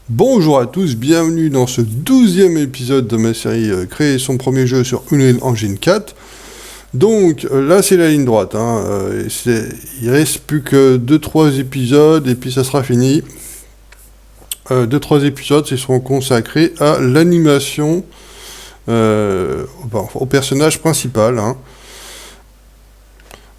Bonjour à tous, bienvenue dans ce 12e épisode de ma série Créer son premier jeu sur Unreal Engine 4. Donc là c'est la ligne droite, il reste plus que 2-3 épisodes et puis ça sera fini. 2-3 épisodes qui seront consacrés à l'animation au personnage principal.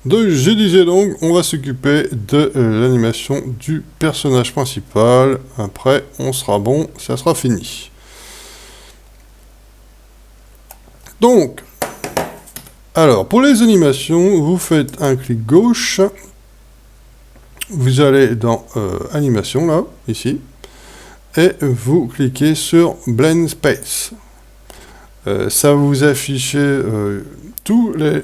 Donc, je disais donc, on va s'occuper de l'animation du personnage principal. Après, on sera bon, ça sera fini. Donc, alors, pour les animations, vous faites un clic gauche. Vous allez dans Animation, là, ici. Et vous cliquez sur Blend Space. Ça va vous afficher tous les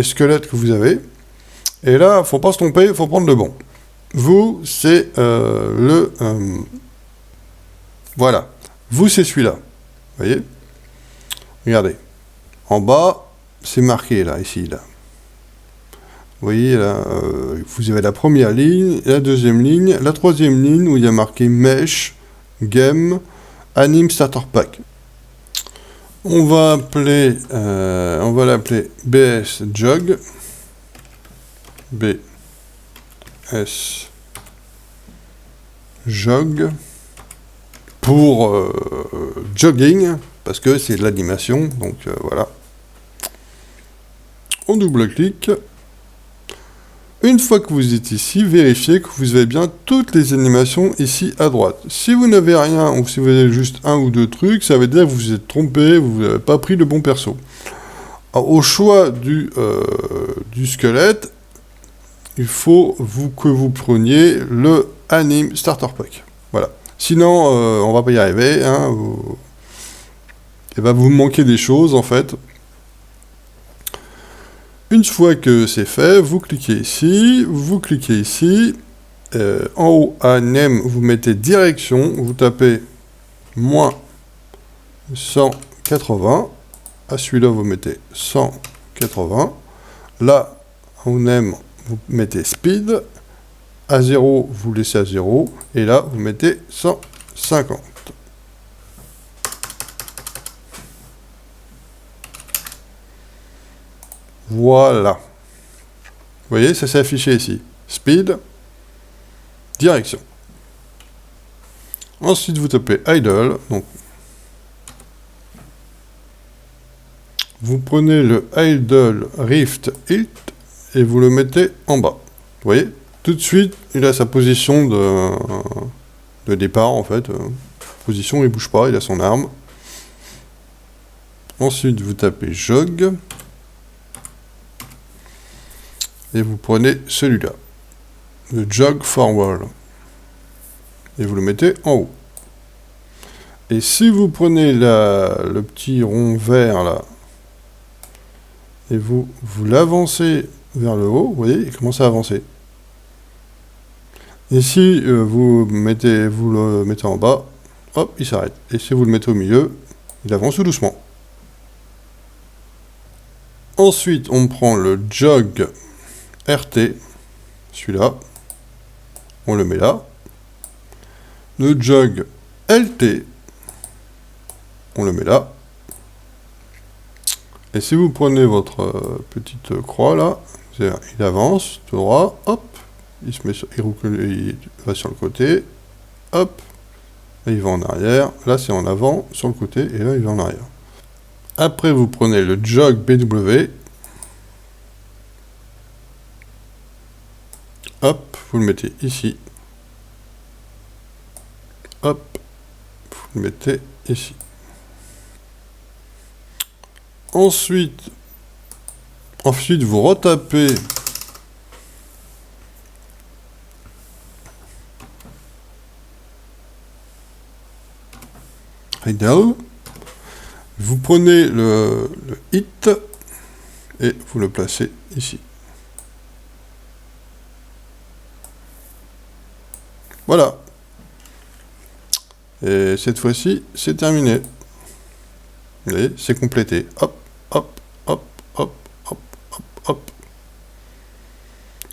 squelettes que vous avez. Et là, faut pas se tromper, il faut prendre le bon. Vous, c'est voilà. Vous, c'est celui-là. Vous voyez? Regardez. En bas, c'est marqué, là, ici, là. Vous voyez, là, vous avez la première ligne, la deuxième ligne, la troisième ligne, où il y a marqué Mesh, Game, Anime Starter Pack. On va l'appeler BS Jog. BS Jog pour jogging, parce que c'est de l'animation, donc voilà. On double-clique. Une fois que vous êtes ici, vérifiez que vous avez bien toutes les animations ici à droite. Si vous n'avez rien, ou si vous avez juste un ou deux trucs, ça veut dire que vous vous êtes trompé, vous n'avez pas pris le bon perso. Alors, au choix du squelette, il faut que vous preniez le Anime Starter Pack. Voilà. Sinon, on va pas y arriver. Vous manquez des choses, en fait. Une fois que c'est fait, vous cliquez ici, en haut à Name, vous mettez direction, vous tapez moins 180, à celui-là vous mettez 180, là, en Name, vous mettez Speed, à 0, vous laissez à 0, et là, vous mettez 150. Voilà. Vous voyez, ça s'est affiché ici. Speed, direction. Ensuite, vous tapez Idle. Donc, vous prenez le Idle Rift Hilt et vous le mettez en bas. Vous voyez, tout de suite, il a sa position de départ, en fait. Position, il ne bouge pas, il a son arme. Ensuite, vous tapez Jog. Et vous prenez celui-là, le Jog Forward, et vous le mettez en haut. Et si vous prenez le petit rond vert là, et vous l'avancez vers le haut, vous voyez, il commence à avancer. Et si vous le mettez en bas, hop, il s'arrête. Et si vous le mettez au milieu, il avance tout doucement. Ensuite, on prend le Jog RT, celui-là, on le met là. Le Jog LT, on le met là. Et si vous prenez votre petite croix là, il avance tout droit, hop, il va sur le côté, hop, et il va en arrière. Là c'est en avant, sur le côté, et là il va en arrière. Après vous prenez le Jog BW, hop, vous le mettez ici. Hop, vous le mettez ici. Ensuite, vous retapez Idle. Vous prenez le hit et vous le placez ici. Voilà. Et cette fois-ci, c'est terminé. Vous voyez, c'est complété. Hop, hop, hop, hop, hop, hop, hop.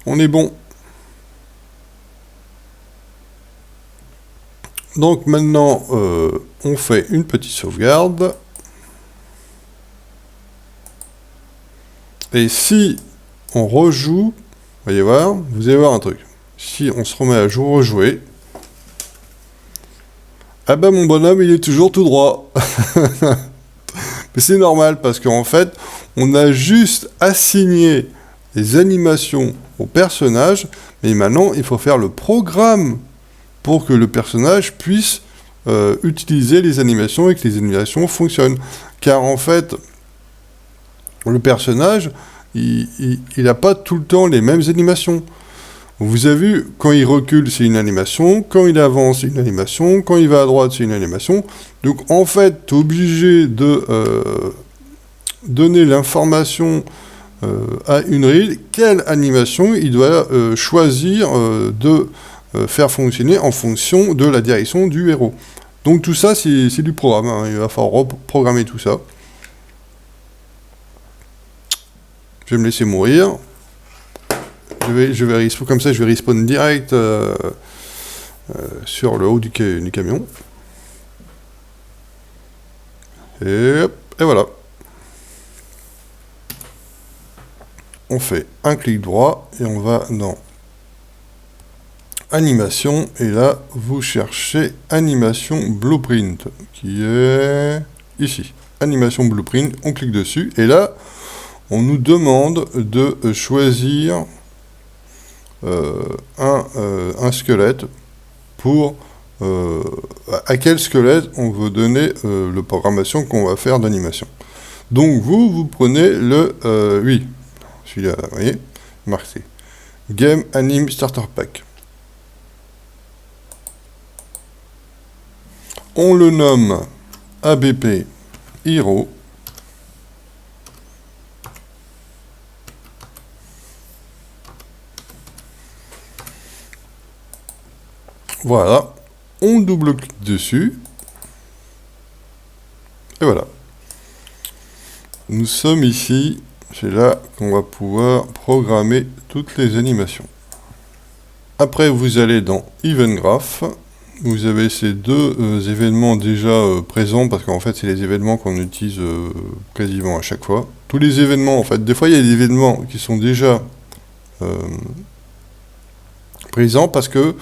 On est bon. Donc maintenant, on fait une petite sauvegarde. Et si on rejoue, vous allez voir un truc. Si on se remet à rejouer, ah ben mon bonhomme, il est toujours tout droit. Mais c'est normal, parce qu'en fait, on a juste assigné les animations au personnage, mais maintenant, il faut faire le programme pour que le personnage puisse utiliser les animations et que les animations fonctionnent. Car en fait, le personnage, il n'a pas tout le temps les mêmes animations. Vous avez vu, quand il recule, c'est une animation, quand il avance, c'est une animation, quand il va à droite, c'est une animation. Donc en fait, tu es obligé de donner l'information à Unreal, quelle animation il doit choisir de faire fonctionner en fonction de la direction du héros. Donc tout ça, c'est du programme, hein. Il va falloir reprogrammer tout ça. Je vais me laisser mourir. Je vais respawn, comme ça, je vais respawn direct sur le haut du camion. Et voilà. On fait un clic droit et on va dans Animation. Et là, vous cherchez Animation Blueprint, qui est ici. Animation Blueprint, on clique dessus. Et là, on nous demande de choisir un squelette pour à quel squelette on veut donner la programmation qu'on va faire d'animation. Donc vous prenez le oui, celui-là, vous voyez, marqué Game Anime Starter Pack. On le nomme ABP Hero. Voilà, on double-clique dessus, et voilà. Nous sommes ici, c'est là qu'on va pouvoir programmer toutes les animations. Après, vous allez dans Event Graph, vous avez ces deux événements déjà présents, parce qu'en fait, c'est les événements qu'on utilise quasiment à chaque fois. Tous les événements, en fait, des fois, il y a des événements qui sont déjà présents, parce que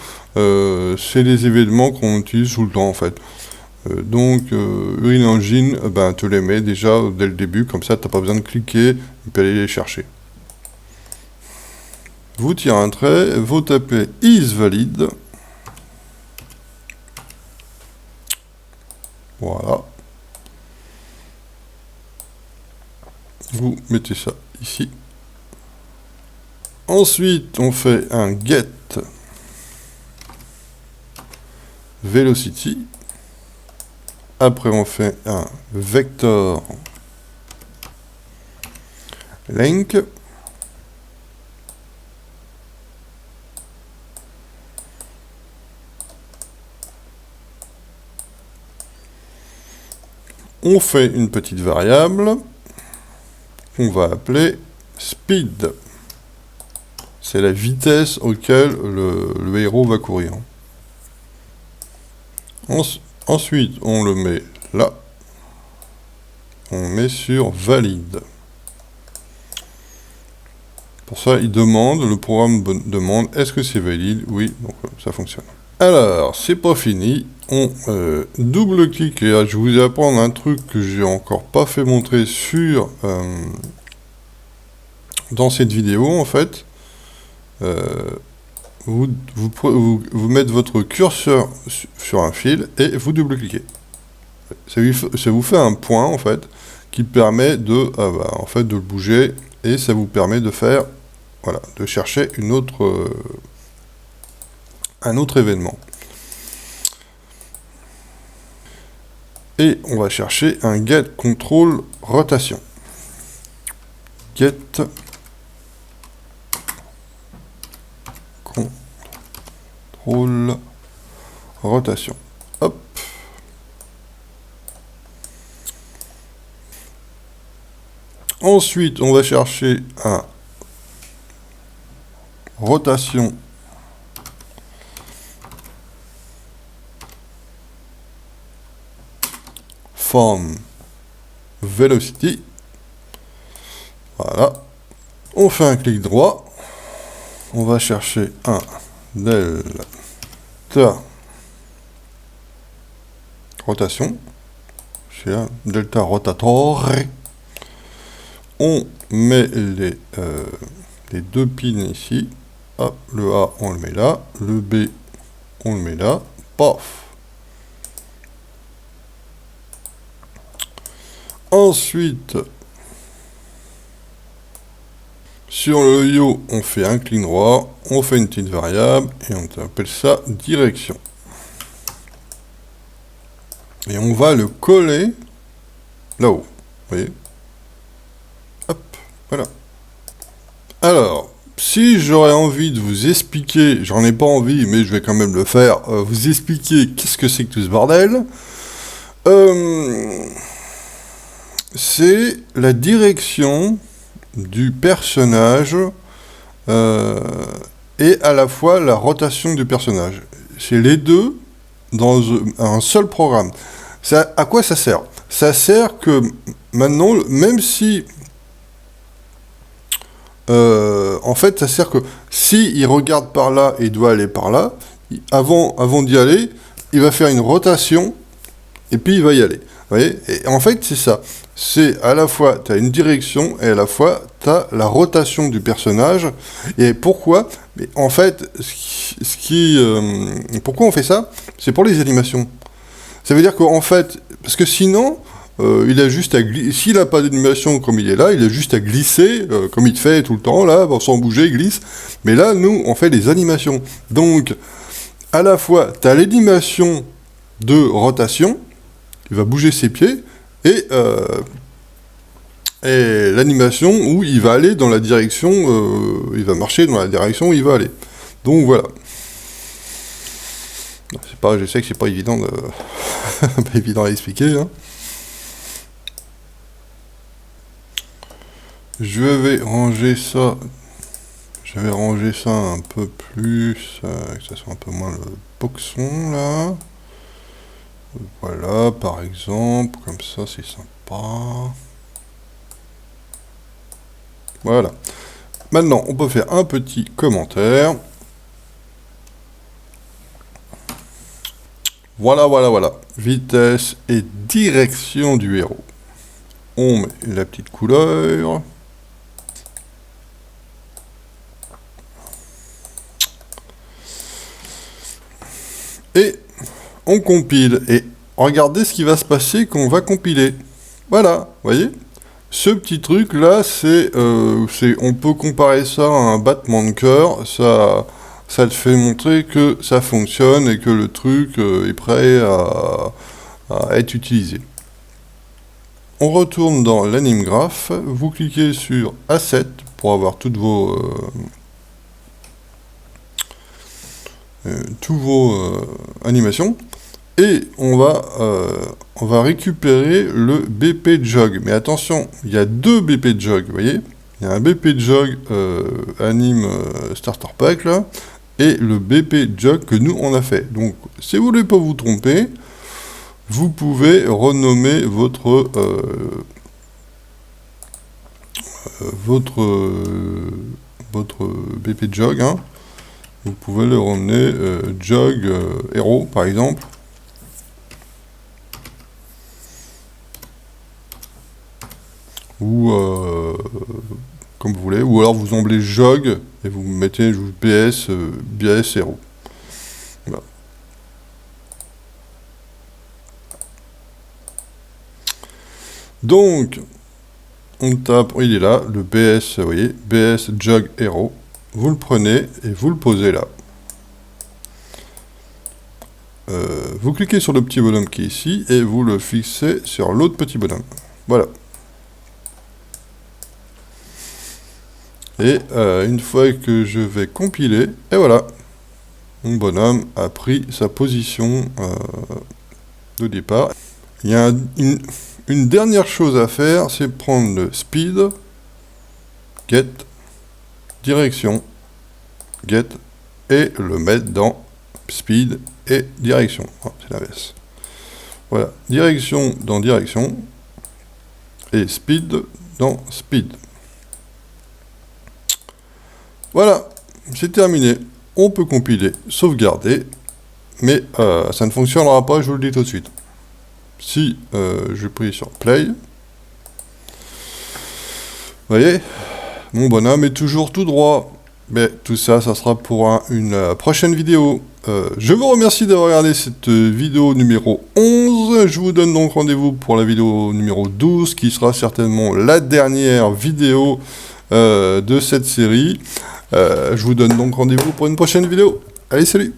c'est les événements qu'on utilise tout le temps en fait. Donc Unreal Engine te les met déjà dès le début, comme ça t'as pas besoin de cliquer et puis aller les chercher. Vous tirez un trait, vous tapez is valid. Voilà. Vous mettez ça ici. Ensuite on fait un get velocity. Après, on fait un vector length. On fait une petite variable qu'on va appeler speed. C'est la vitesse auquel le héros va courir. Ensuite, on le met là. On met sur valide. Pour ça, il demande, le programme demande, est-ce que c'est valide? Oui, donc ça fonctionne. Alors, c'est pas fini. On double-clique, et là, je vous vais apprendre un truc que j'ai encore pas fait montrer sur dans cette vidéo, en fait. Vous mettez votre curseur sur un fil et vous double-cliquez. Ça vous fait un point, en fait, qui permet de, en fait, de le bouger, et ça vous permet de faire, voilà, de chercher un autre événement. Et on va chercher un get control rotation. Get control rotation. Hop. Ensuite, on va chercher un rotation transform velocity. Voilà. On fait un clic droit. On va chercher un delta rotation. C'est un delta rotator. On met les deux pins ici. Hop, le A, on le met là. Le B, on le met là. Paf. Ensuite, sur le yo, on fait un clic droit, on fait une petite variable et on appelle ça direction. Et on va le coller là-haut. Vous voyez? Hop, voilà. Alors, si j'aurais envie de vous expliquer, j'en ai pas envie, mais je vais quand même le faire, vous expliquer qu'est-ce que c'est que tout ce bordel. C'est la direction du personnage et à la fois la rotation du personnage. C'est les deux dans un seul programme. Ça, à quoi ça sert? Ça sert que maintenant, même si... en fait, ça sert que si il regarde par là et doit aller par là, avant d'y aller, il va faire une rotation et puis il va y aller. Vous voyez? Et en fait, c'est ça. C'est à la fois, tu as une direction et à la fois, tu as la rotation du personnage. Et pourquoi? Mais en fait, pourquoi on fait ça? C'est pour les animations. Ça veut dire qu'en fait, parce que sinon, il a juste à glisser. S'il n'a pas d'animation comme il est là, il a juste à glisser, comme il fait tout le temps, là, sans bouger, il glisse. Mais là, nous, on fait les animations. Donc, à la fois, tu as l'animation de rotation, il va bouger ses pieds, et l'animation où il va aller dans la direction, il va marcher dans la direction où il va aller. Donc voilà. C'est pas, je sais que c'est pas évident pas évident à expliquer. Hein. Je vais ranger ça. Je vais ranger ça un peu plus, que ça soit un peu moins le boxon là. Voilà, par exemple, comme ça, c'est sympa. Voilà. Maintenant, on peut faire un petit commentaire. Voilà, voilà, voilà. Vitesse et direction du héros. On met la petite couleur. Et on compile. Et regardez ce qui va se passer quand on va compiler. Voilà, vous voyez? Ce petit truc là, on peut comparer ça à un battement de cœur. Ça te fait montrer que ça fonctionne et que le truc est prêt à être utilisé. On retourne dans l'AnimGraph. Vous cliquez sur Asset pour avoir toutes vos animations. Et on va récupérer le BP Jog. Mais attention, il y a deux BP Jog, vous voyez? Il y a un BP Jog Anim Starter Pack, là, et le BP Jog que nous, on a fait. Donc, si vous ne voulez pas vous tromper, vous pouvez renommer votre BP Jog. Hein. Vous pouvez le renommer Jog Hero, par exemple. Ou comme vous voulez, ou alors vous emblez jog et vous mettez BS Hero. Voilà. Donc, on tape, il est là, le BS, vous voyez, BS Jog Hero. Vous le prenez et vous le posez là. Vous cliquez sur le petit bonhomme qui est ici et vous le fixez sur l'autre petit bonhomme. Voilà. Et une fois que je vais compiler, et voilà, mon bonhomme a pris sa position de départ. Il y a une dernière chose à faire, c'est prendre le speed, get, direction, get, et le mettre dans speed et direction. Oh, c'est l'inverse. Voilà, direction dans direction, et speed dans speed. Voilà, c'est terminé. On peut compiler, sauvegarder, mais ça ne fonctionnera pas, je vous le dis tout de suite. Si je prie sur Play, vous voyez, mon bonhomme est toujours tout droit. Mais tout ça, ça sera pour une prochaine vidéo. Je vous remercie d'avoir regardé cette vidéo numéro 11. Je vous donne donc rendez-vous pour la vidéo numéro 12, qui sera certainement la dernière vidéo de cette série. Je vous donne donc rendez-vous pour une prochaine vidéo. Allez, salut!